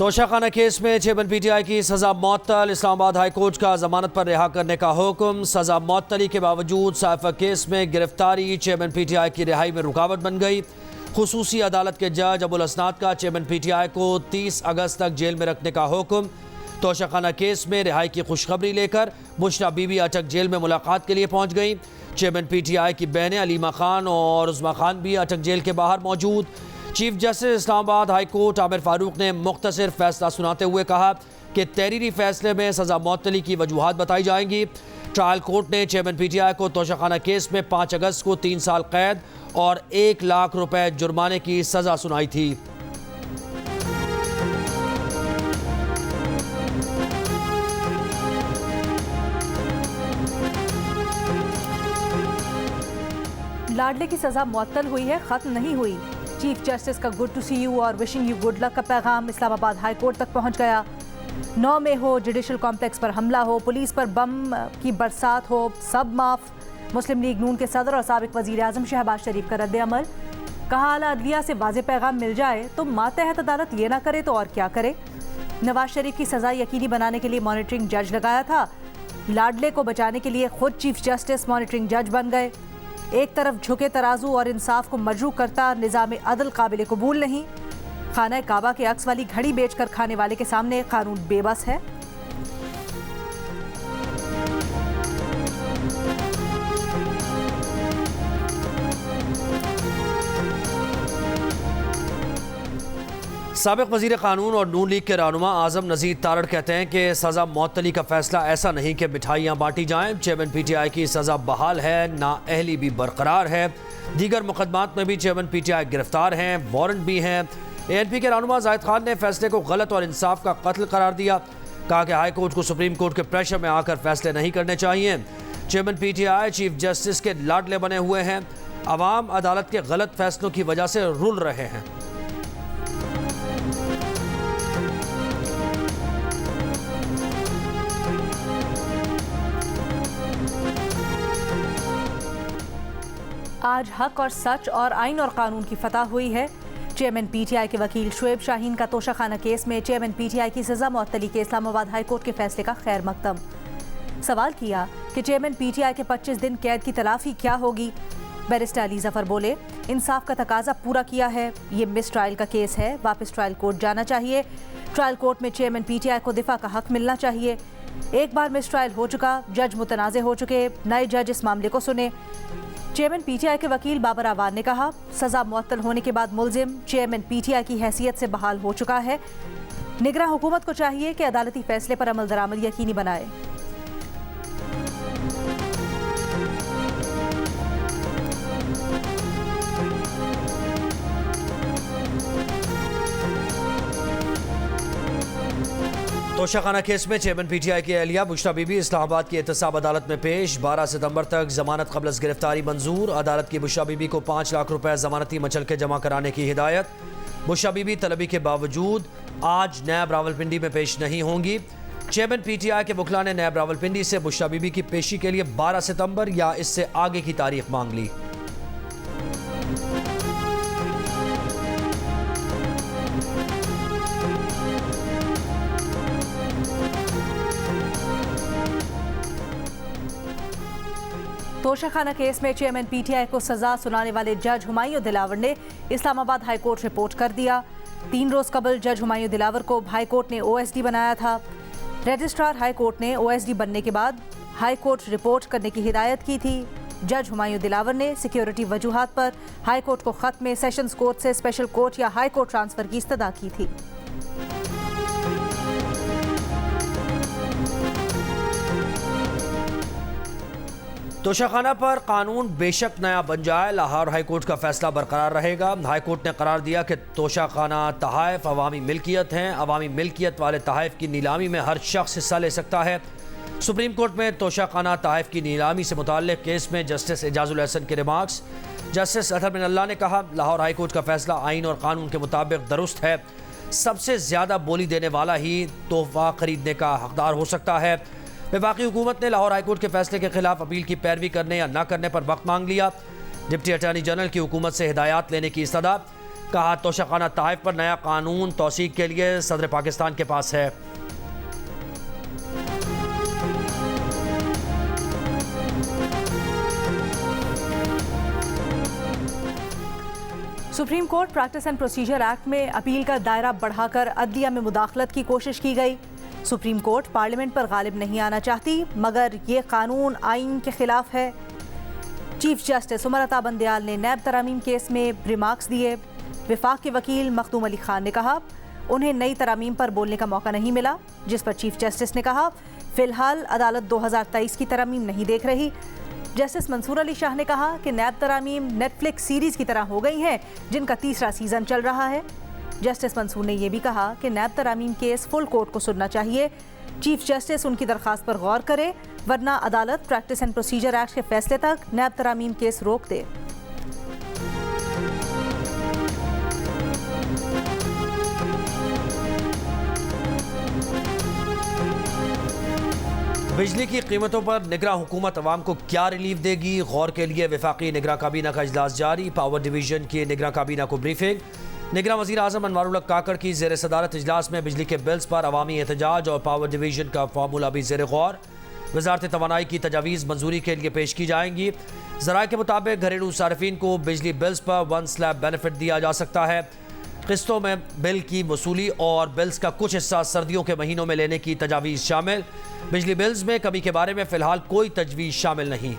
Toshakhana case में chairman PTI की सजा मुअत्तल। इस्लामाबाद हाई कोर्ट का जमानत पर रिहा करने का हुक्म। सजा मुअत्तली के बावजूद साइफर केस में गिरफ्तारी चेयरमैन पीटीआई की रिहाई में रुकावट बन गई। खुसूसी अदालत के जज अबुल असनाद का चेयरमैन पीटीआई को 30 अगस्त तक जेल में रखने का हुक्म। तोशाखाना केस में रिहाई की खुशखबरी लेकर बुशरा बीबी अटक जेल में मुलाकात के लिए पहुंच गई। चेयरमैन पीटीआई की बहनें अलीमा खान और उस्मा खान भी अटक जेल के बाहर मौजूद। Chief justice Islamabad high court Aamir Farooq ने मुख्तसर फैसला सुनाते हुए कहा कि तहरीरी फैसले में सजा मुअत्तली की वजूहात बताई जाएंगी। ट्रायल कोर्ट ने चेयरमैन पीटीआई को तोशाखाना केस में 5 अगस्त को 3 साल कैद और 1 लाख रुपए जुर्माने की सजा सुनाई थी। लाडले की सजा मुअत्तल हुई है, खत्म नहीं हुई। चीफ जस्टिस का गुड टू सी यू और विशिंग यू गुड लक का पैगाम इस्लामाबाद हाई कोर्ट तक पहुंच गया। 9 में हो, जुडिशल कॉम्प्लेक्स पर हमला हो, पुलिस पर बम की बरसात हो, सब माफ। मुस्लिम लीग नून के सदर और साबिक वजीर आजम शहबाज शरीफ का रद्द अमल। कहा आला अदलिया से वाज़ेह पैगाम मिल जाए तो मातहत अदालत ये ना करे तो और क्या करे। नवाज शरीफ की सजा यकीनी बनाने के लिए मॉनिटरिंग जज लगाया था। लाडले को बचाने के लिए खुद चीफ जस्टिस मॉनिटरिंग जज बन गए। एक तरफ झुके तराजू और इंसाफ को मजरूह करता निज़ाम अदल काबिल कबूल नहीं। खाना काबा के अक्स वाली घड़ी बेचकर खाने वाले के सामने कानून बेबस है। साबिक वजीर कानून और नून लीग के रहनुमा आजम नज़ीर तारड़ कहते हैं कि सज़ा मुअत्तली का फैसला ऐसा नहीं कि मिठाइयाँ बांटी जाएं। चेयरमैन पीटीआई की सज़ा बहाल है, नाअहली भी बरकरार है। दीगर मुकदमात में भी चेयरमैन पीटीआई गिरफ्तार हैं, वारंट भी हैं। एएनपी के रहनुमा जाहिद खान ने फैसले को गलत और इंसाफ का कत्ल करार दिया। कहा कि हाई कोर्ट को सुप्रीम कोर्ट के प्रेशर में आकर फैसले नहीं करने चाहिए। चेयरमैन पीटीआई चीफ जस्टिस के लाडले बने हुए हैं। अवाम अदालत के गलत फैसलों की वजह से रुल रहे हैं। आज हक और सच और आइन और कानून की फतह हुई है। चेयरमैन पीटीआई के वकील शुएब शाहीन का तोशाखाना केस में चेयरमैन पीटीआई की सजा मुअत्तली के इस्लामाबाद हाई कोर्ट के फैसले का खैर मकदम। सवाल किया कि चेयरमैन पीटीआई के 25 दिन कैद की तलाफी क्या होगी। बैरिस्टर अली जफर बोले, इंसाफ का तकाजा पूरा किया है, ये मिस ट्रायल का केस है, वापस ट्रायल कोर्ट जाना चाहिए। ट्रायल कोर्ट में चेयरमैन पीटीआई को दिफा का हक मिलना चाहिए। एक बार मिस ट्रायल हो चुका, जज मुतनाज़े हो चुके, नए जज इस मामले को सुने। चेयरमैन पीटीआई के वकील बाबर आवान ने कहा, सजा मुअत्तल होने के बाद मुलजिम चेयरमैन पीटीआई की हैसियत से बहाल हो चुका है। निगरान हुकूमत को चाहिए कि अदालती फैसले पर अमल दरामद यकीनी बनाए। तोशाखाना केस में चेयरमैन पीटीआई की अहलिया बुशरा बीबी इस्लामाबाद की एहतसाब अदालत में पेश। 12 सितंबर तक जमानत कबल गिरफ्तारी मंजूर। अदालत की बुशरा बीबी को 5 लाख रुपए जमानती मचल के जमा कराने की हिदायत। बुशरा बीबी तलबी के बावजूद आज नैब रावलपिंडी में पेश नहीं होंगी। चेयरमैन पीटीआई के वकला ने नैब रावलपिंडी से बुशरा बीबी की पेशी के लिए 12 सितंबर या इससे आगे की तारीख मांग ली। तोशाखाना केस में चेयरमैन पीटीआई को सजा सुनाने वाले जज हुमायूं दिलावर ने इस्लामाबाद हाई कोर्ट रिपोर्ट कर दिया। 3 रोज कबल जज हुमायूं दिलावर को हाई कोर्ट ने ओएसडी बनाया था। रजिस्ट्रार हाई कोर्ट ने ओएसडी बनने के बाद हाई कोर्ट रिपोर्ट करने की हिदायत की थी। जज हुमायूं दिलावर ने सिक्योरिटी वजूहात पर हाई कोर्ट को खत में सेशंस कोर्ट से स्पेशल कोर्ट या हाई कोर्ट ट्रांसफर की इस्तदा की थी। तोशाखाना पर कानून बेशक नया बन जाए, लाहौर हाई कोर्ट का फैसला बरकरार रहेगा। हाई कोर्ट ने करार दिया कि तोशाखाना तहाइफ अवामी मिल्कियत हैं। अवामी मिल्कियत वाले तहाइफ की नीलामी में हर शख्स हिस्सा ले सकता है। सुप्रीम कोर्ट में तोशाखाना तहाइफ की नीलामी से मुताल्लिक केस में जस्टिस एजाजुल एहसन के रिमार्क्स। जस्टिस अतहर बिन अल्लाह ने कहा, लाहौर हाई कोर्ट का फैसला आइन और कानून के मुताबिक दुरुस्त है। सबसे ज़्यादा बोली देने वाला ही तोहफा खरीदने का हकदार हो सकता है। वफाकी हुकूमत ने लाहौर हाईकोर्ट के फैसले के खिलाफ अपील की पैरवी करने या न करने पर वक्त मांग लिया। डिप्टी अटॉर्नी जनरल की हुकूमत से हिदायत लेने की इस्तदा। कहा तोशाखाना तहफ़ पर नया कानून तौसीक के लिए सदर पाकिस्तान के पास है। Supreme court practice and procedure act में अपील का दायरा बढ़ाकर अदलिया में मुदाखलत की कोशिश की गई। सुप्रीम कोर्ट पार्लियामेंट पर गालिब नहीं आना चाहती, मगर ये कानून आइन के खिलाफ है। चीफ जस्टिस उमर अता बंदयाल ने नैब तरामीम केस में रिमार्क्स दिए। विफाक के वकील मखदूम अली खान ने कहा उन्हें नई तरामीम पर बोलने का मौका नहीं मिला, जिस पर चीफ जस्टिस ने कहा फिलहाल अदालत 2023 की तरामीम नहीं देख रही। जस्टिस मंसूर अली शाह ने कहा कि नैब तरामीम नेटफ्लिक्स सीरीज की तरह हो गई हैं, जिनका तीसरा सीजन चल रहा है। जस्टिस मंसूर ने यह भी कहा कि नैब तरामीम केस फुल कोर्ट को सुनना चाहिए। चीफ जस्टिस उनकी दरख्वास्त पर गौर करे, वरना अदालत प्रैक्टिस एंड प्रोसीजर एक्ट के फैसले तक नैब तरामीम केस रोक दे। बिजली की कीमतों पर निगरां हुकूमत अवाम को क्या रिलीफ देगी, गौर के लिए वफाकी निगरां काबीना का इजलास जारी। पावर डिवीजन की निगरां काबीना को ब्रीफिंग। निगरां वज़ीर आज़म अनवारुल हक काकड़ की ज़ेर सदारत इजलास में बिजली के बिल्स पर अवामी एहतजाज और पावर डिवीजन का फार्मूला भी ज़ेर गौर। वज़ारत तवानाई की तजावीज़ मंजूरी के लिए पेश की जाएंगी। ज़राए के मुताबिक घरेलू सार्फिन को बिजली बिल्स पर 1 स्लैब बेनिफिट दिया जा सकता है। किस्तों में बिल की वसूली और बिल्स का कुछ हिस्सा सर्दियों के महीनों में लेने की तजावीज़ शामिल। बिजली बिल्स में कमी के बारे में फ़िलहाल कोई तजवीज़ शामिल नहीं।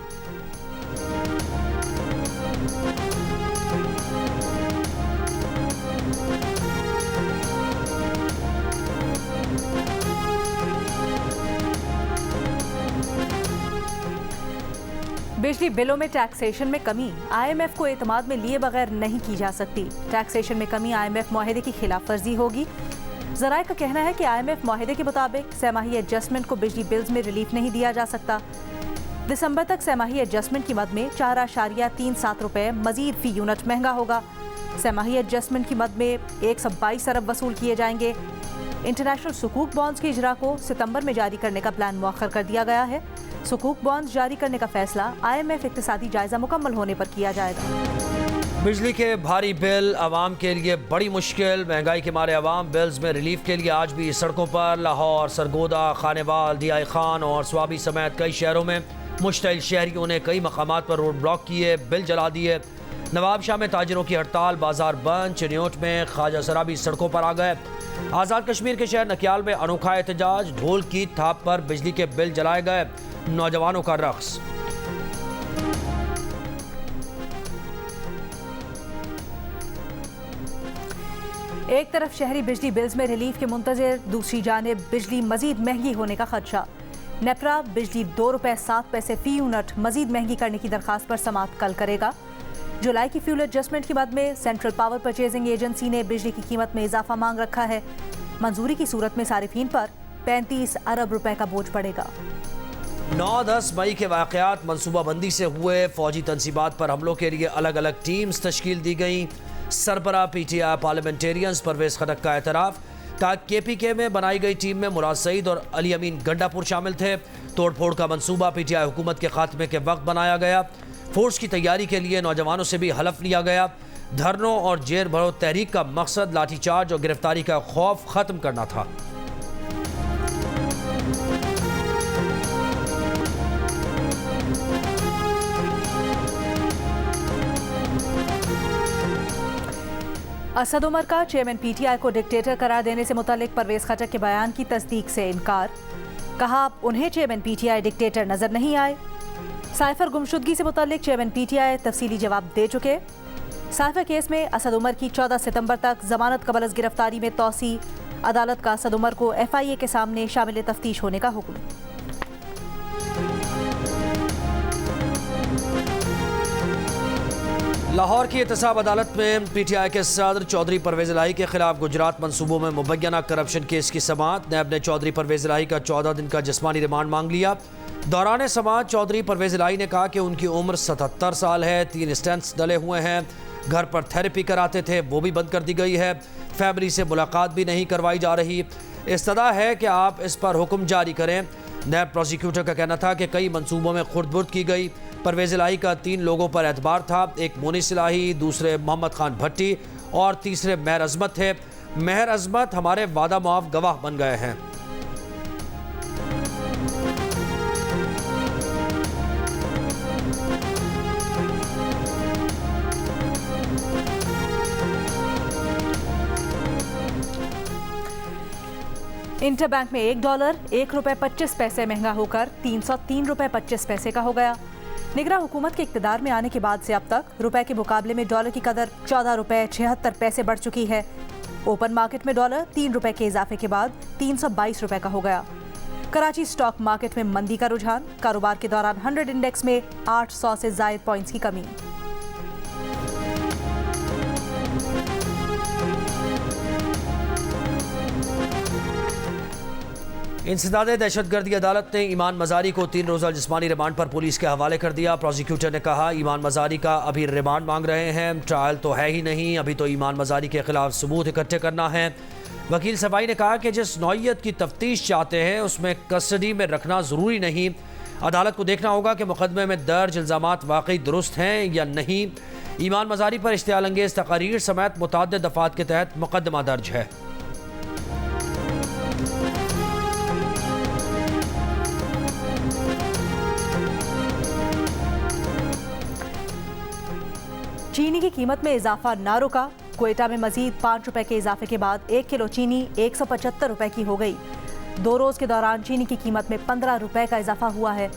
बिजली बिलों में टैक्सेशन में कमी IMF को एतमाद में लिए बगैर नहीं की जा सकती। टैक्सेशन में कमी IMF मुआहदे की खिलाफ वर्जी होगी। ज़राए का कहना है कि IMF मुआहदे के मुताबिक सहमाही एडजस्टमेंट को बिजली बिल्स में रिलीफ नहीं दिया जा सकता। दिसंबर तक सहमाही एडजस्टमेंट की मद में 4.37 रुपये मजीद फी यूनिट महंगा होगा। सहमाही एडजस्टमेंट की मद में 122 अरब वसूल किए जाएंगे। इंटरनेशनल सुकूक बॉन्ड्स की इजरा को सितंबर में जारी करने का प्लान मुअख्खर कर दिया गया है। सुकूक बॉन्ड्स जारी करने का फैसला IMF इक्तिसादी जायजा मुकम्मल होने पर किया जाएगा। बिजली के भारी बिल आवाम के लिए बड़ी मुश्किल। महंगाई के मारे आवाम बिल्स में रिलीफ के लिए आज भी सड़कों पर लाहौर, सरगोदा, खानेवाल, दियाई खान और स्वाबी समेत कई शहरों में मुश्तइल शहरियों ने कई मकामात पर रोड ब्लॉक किए, बिल जला दिए। नवाब शाह में ताजिरों की हड़ताल, बाजार बंद। चिन्योट में ख्वाजा सराबी सड़कों पर आ गए। आज़ाद कश्मीर के शहर नकियाल में अनोखा एहतजाज, ढोल की थाप पर बिजली के बिल जलाए गए, नौजवानों का रक्स। एक तरफ शहरी बिजली बिल्स में रिलीफ के मुंतज़िर, दूसरी जानिब बिजली मजीद महंगी होने का खदशा। नेपरा बिजली 2 रुपये 7 पैसे फी यूनिट मजीद महंगी करने की दरखास्त पर समाअत कल करेगा। जुलाई की फ्यूल एडजस्टमेंट की मद में सेंट्रल पावर परचेजिंग एजेंसी ने बिजली की कीमत में इजाफा मांग रखा है। मंजूरी की सूरत में सारिफीन पर 35 अरब रुपए का बोझ पड़ेगा। 9-10 मई के वाक़यात मनसूबाबंदी से हुए। फौजी तनसीबात पर हमलों के लिए अलग अलग टीम्स तश्कील दी गई। सरबरा PTI पार्लियामेंटेरियंस परवेज खटक का एतराफ़। KPK में बनाई गई टीम में मुराद सईद और अली अमीन गंडापुर शामिल थे। तोड़ फोड़ का मंसूबा PTI हुकूमत के खात्मे के वक्त बनाया गया। फोर्स की तैयारी के लिए नौजवानों से भी हलफ लिया गया। धरनों और जेल भरो तहरीक का मकसद लाठीचार्ज और गिरफ्तारी का खौफ ख़त्म करना था। असद उमर का चेयरमैन PTI को डिक्टेटर करार देने से मुतालिक परवेज खटक के बयान की तस्दीक से इनकार। कहा उन्हें चेयरमैन PTI डिक्टेटर नजर नहीं आए। साइफर गुमशुदगी से मुतालिक चेयरमैन PTI तफसीली जवाब दे चुके। साइफर केस में असद उमर की 14 सितंबर तक जमानत कबल अज़ गिरफ्तारी में तौसी। अदालत का असद उमर को FIA के सामने शामिल तफ्तीश होने का हुक्म। लाहौर की एहतसाब अदालत में PTI के सदर चौधरी परवेज इलाही के खिलाफ गुजरात मंसूबों में मुबैना करप्शन केस की समाअत। नैब ने चौधरी परवेज इलाही का 14 दिन का जिस्मानी रिमांड मांग लिया। दौरान समाअत चौधरी परवेज इलाही ने कहा कि उनकी उम्र 77 साल है, 3 स्टेंट्स डले हुए हैं, घर पर थेरेपी कराते थे वो भी बंद कर दी गई है, फैमिली से मुलाकात भी नहीं करवाई जा रही। इस्तदा है कि आप इस पर हुक्म जारी करें। नैब प्रोसिक्यूटर का कहना था कि कई मंसूबों में खुर्द-बुर्द की गई। परवेज इलाही का 3 लोगों पर एतबार था, एक मोनिस इलाही, दूसरे मोहम्मद खान भट्टी और तीसरे मेहर अजमत थे। मेहर अजमत हमारे वादा मुआफ गवाह बन गए हैं। इंटरबैंक में $1 ₹1.25 महंगा होकर ₹303.25 का हो गया। निगरान हुकूमत के इक़्तिदार में आने के बाद से अब तक रुपए के मुकाबले में डॉलर की कदर ₹14.76 बढ़ चुकी है। ओपन मार्केट में डॉलर ₹3 के इजाफे के बाद ₹322 का हो गया। कराची स्टॉक मार्केट में मंदी का रुझान, कारोबार के दौरान 100 इंडेक्स में 800 से जायद पॉइंट्स की कमी। इंसदादे दहशतगर्दी अदालत ने ईमान मजारी को 3 रोज़ा जिस्मानी रिमांड पर पुलिस के हवाले कर दिया। प्रोसिक्यूटर ने कहा, ईमान मजारी का अभी रिमांड मांग रहे हैं, ट्रायल तो है ही नहीं, अभी तो ईमान मजारी के खिलाफ सबूत इकट्ठे करना है। वकील सफाई ने कहा कि जिस नौइयत की तफ्तीश चाहते हैं उसमें कस्टडी में रखना ज़रूरी नहीं। अदालत को देखना होगा कि मुकदमे में दर्ज इल्ज़ामात वाकई दुरुस्त हैं या नहीं। ईमान मजारी पर इश्तियाल अंगेज़ तकारीर समेत मुतअद्दिद दफ़ात के तहत मुकदमा दर्ज है। चीनी की कीमत में इजाफा ना रुका। क्वेटा में मजीद ₹5 के इजाफे के बाद 1 किलो चीनी ₹175 की हो गई। 2 रोज के दौरान चीनी की कीमत में ₹15 का इजाफा हुआ है।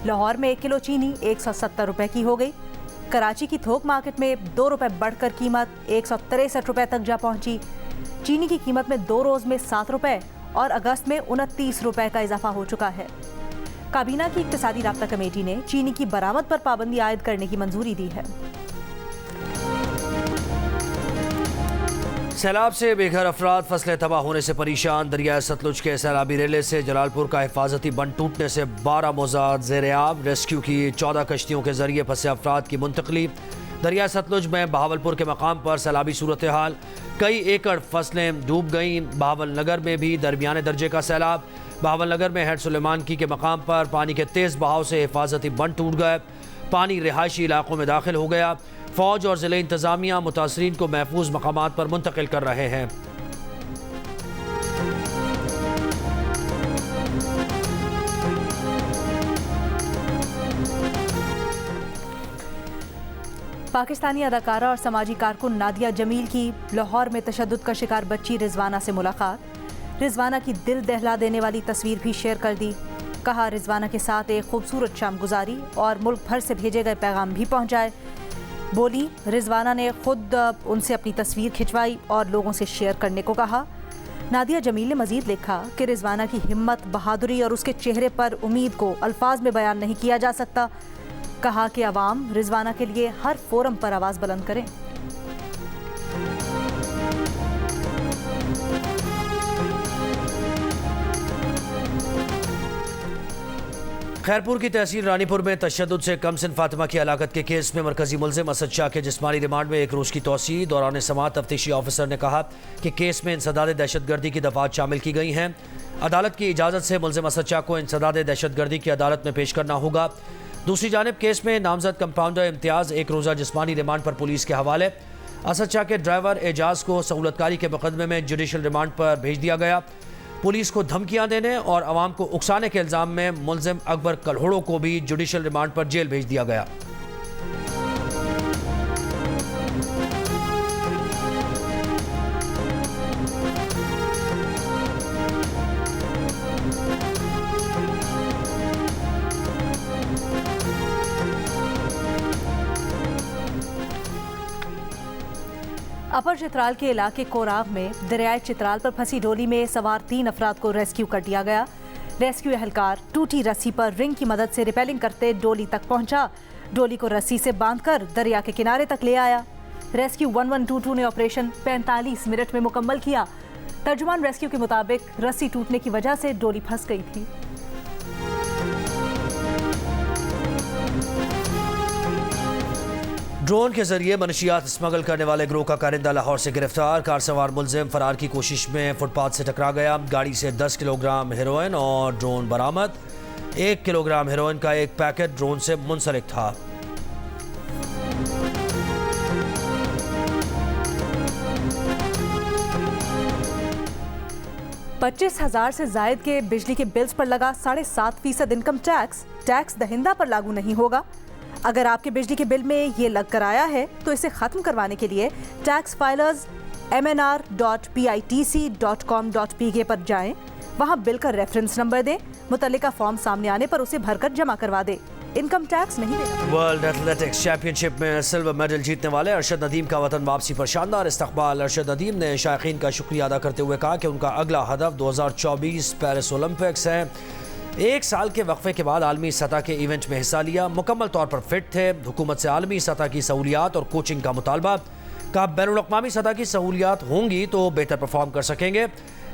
लाहौर में 1 किलो चीनी ₹170 की हो गई। कराची की थोक मार्केट में ₹2 बढ़कर कीमत ₹163 तक जा पहुंची। चीनी की कीमत में 2 रोज में ₹7 और अगस्त में ₹29 का इजाफा हो चुका है। काबीना की इक्तिसादी राब्ता कमेटी ने चीनी की बरामद पर पाबंदी आयद करने की मंजूरी दी है। सैलाब से बेघर अफराद फसलें तबाह होने से परेशान। दरिया सतलुज के सैलाबी रेले से जलालपुर का हिफाजती बंद टूटने से 12 मोजाद ज़ेर-ए-आब। रेस्क्यू की 14 कश्तियों के जरिए फंसे अफराद की मुंतकली। दरिया सतलुज में बहावलपुर के मकाम पर सैलाबी सूरत हाल, कई एकड़ फसलें डूब गईं। बहावल नगर में भी दरमियाने दर्जे का सैलाब। बहावल नगर में हेड सुलेमान की के मकाम पर पानी के तेज़ बहाव से हिफाजती बंद टूट गए। पानी रिहायशी इलाकों में दाखिल हो गया। फौज और ज़िले इंतज़ामिया मुतासरीन को महफूज मकामात पर मुंतकिल कर रहे हैं। पाकिस्तानी अदाकारा और समाजी कारकुन नादिया जमील की लाहौर में तशद्दुद का शिकार बच्ची रिजवाना से मुलाकात। रिजवाना की दिल दहला देने वाली तस्वीर भी शेयर कर दी। कहा, रिजवाना के साथ एक खूबसूरत शाम गुजारी और मुल्क भर से भेजे गए पैगाम भी पहुंचाए। बोली, रिजवाना ने खुद उनसे अपनी तस्वीर खिंचवाई और लोगों से शेयर करने को कहा। नादिया जमील ने मजीद लिखा कि रिजवाना की हिम्मत, बहादुरी और उसके चेहरे पर उम्मीद को अल्फाज में बयान नहीं किया जा सकता। कहा कि अवाम रिजवाना के लिए हर फोरम पर आवाज़ बुलंद करें। खैरपुर की तहसील रानीपुर में तशद्दुद से कमसिन फातिमा की हलाकत के केस में मरकजी मुलजिम असद शाह के जिस्मानी रिमांड में 1 रोज की तोसी। दौरान समाअत तफ्तीशी ऑफिसर ने कहा कि केस में इंसदाद दहशतगर्दी की दफात शामिल की गई हैं। अदालत की इजाज़त से मुलजिम असद शाह को इंसदाद दहशतगर्दी की अदालत में पेश करना होगा। दूसरी जानिब केस में नामजद कंपाउंडर इम्तियाज़ 1 रोज़ा जिस्मानी रिमांड पर पुलिस के हवाले। असद शाह के ड्राइवर एजाज को सहूलतकारी के मुकदमे में जुडिशल रिमांड पर भेज दिया गया। पुलिस को धमकियां देने और अवाम को उकसाने के इल्ज़ाम में मुलजिम अकबर कलहोड़ो को भी जुडिशल रिमांड पर जेल भेज दिया गया। अपर चित्राल के इलाके कोराब में दरियाए चित्राल पर फंसी डोली में सवार 3 अफराद को रेस्क्यू कर दिया गया। रेस्क्यू एहलकार टूटी रस्सी पर रिंग की मदद से रिपेलिंग करते डोली तक पहुंचा। डोली को रस्सी से बांधकर दरिया के किनारे तक ले आया। रेस्क्यू 1122 ने ऑपरेशन 45 मिनट में मुकम्मल किया। तर्जुमान रेस्क्यू के मुताबिक रस्सी टूटने की वजह से डोली फंस गई थी। ड्रोन के जरिए मनशियात स्मगल करने वाले गिरोह का कारिंदा लाहौर से गिरफ्तार। कार सवार मुलजिम फरार की कोशिश में फुटपाथ से टकरा गया। गाड़ी से 10 किलोग्राम हेरोइन और ड्रोन बरामद। 1 किलोग्राम हेरोइन का एक पैकेट ड्रोन से मुंसलिक था। 25,000 से जायद के बिजली के बिल्स पर लगा 7.5% इनकम टैक्स दहिंदा पर लागू नहीं होगा। अगर आपके बिजली के बिल में ये लग कर आया है तो इसे खत्म करवाने के लिए टैक्स फाइलर्स mnr.pitc.com.pk पर जाएं, वहां बिल का रेफरेंस नंबर दें, मुतल्लिका फॉर्म सामने आने पर उसे भरकर जमा करवा दें। इनकम टैक्स नहीं देना। वर्ल्ड एथलेटिक्स चैंपियनशिप में सिल्वर मेडल जीतने वाले अरशद नदीम का वतन वापसी पर शानदार इस्तकबाल। अरशद नदीम ने शायकीन का शुक्रिया अदा करते हुए कहा कि उनका अगला हदफ 2024 पेरिस ओलंपिक्स है। 1 साल के वक्फे के बाद आलमी सतह के इवेंट में हिस्सा लिया, मुकम्मल तौर पर फिट थे। हुकूमत से आलमी सतह की सहूलियात और कोचिंग का मुतालबा। कहा बैनुल-अक़वामी सतह की सहूलियात होंगी तो बेहतर परफॉर्म कर सकेंगे।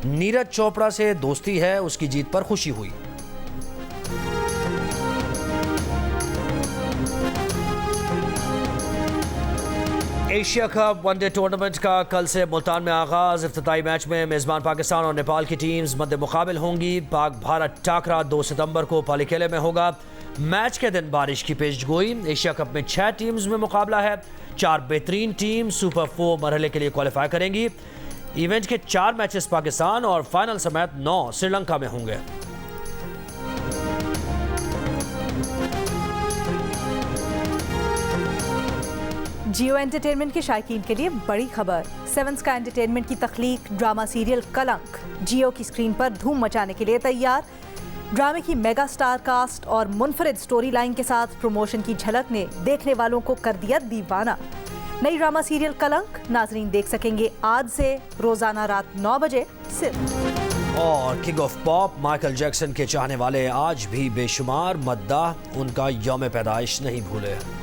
नीरज चोपड़ा से दोस्ती है, उसकी जीत पर खुशी हुई। एशिया कप वनडे टूर्नामेंट का कल से मुल्तान में आगाज। इफ्तिताई मैच में मेजबान पाकिस्तान और नेपाल की टीम्स मद्दे मुकाबिल होंगी। पाक भारत टाकरा 2 सितंबर को पालीखेले में होगा। मैच के दिन बारिश की पेशगोई। एशिया कप में 6 टीम्स में मुकाबला है। 4 बेहतरीन टीम सुपर 4 मरहले के लिए क्वालिफाई करेंगी। इवेंट के 4 मैचेस पाकिस्तान और फाइनल समेत 9 श्रीलंका में होंगे। जियो एंटरटेनमेंट के शायकीन के लिए बड़ी खबर। 7 स्काई एंटरटेनमेंट की तख्लीक ड्रामा सीरियल कलंक जियो की स्क्रीन पर धूम मचाने के लिए तैयार। ड्रामे की मेगा स्टार कास्ट और मुनफरिद स्टोरी लाइन के साथ प्रमोशन की झलक ने देखने वालों को कर दिया दीवाना। नई ड्रामा सीरियल कलंक नाजरीन देख सकेंगे आज से रोजाना रात 9 बजे सिर्फ। और king of pop Michael Jackson के चाहने वाले आज भी बेशुमार मद्दाह उनका यौम पैदाइश नहीं भूले।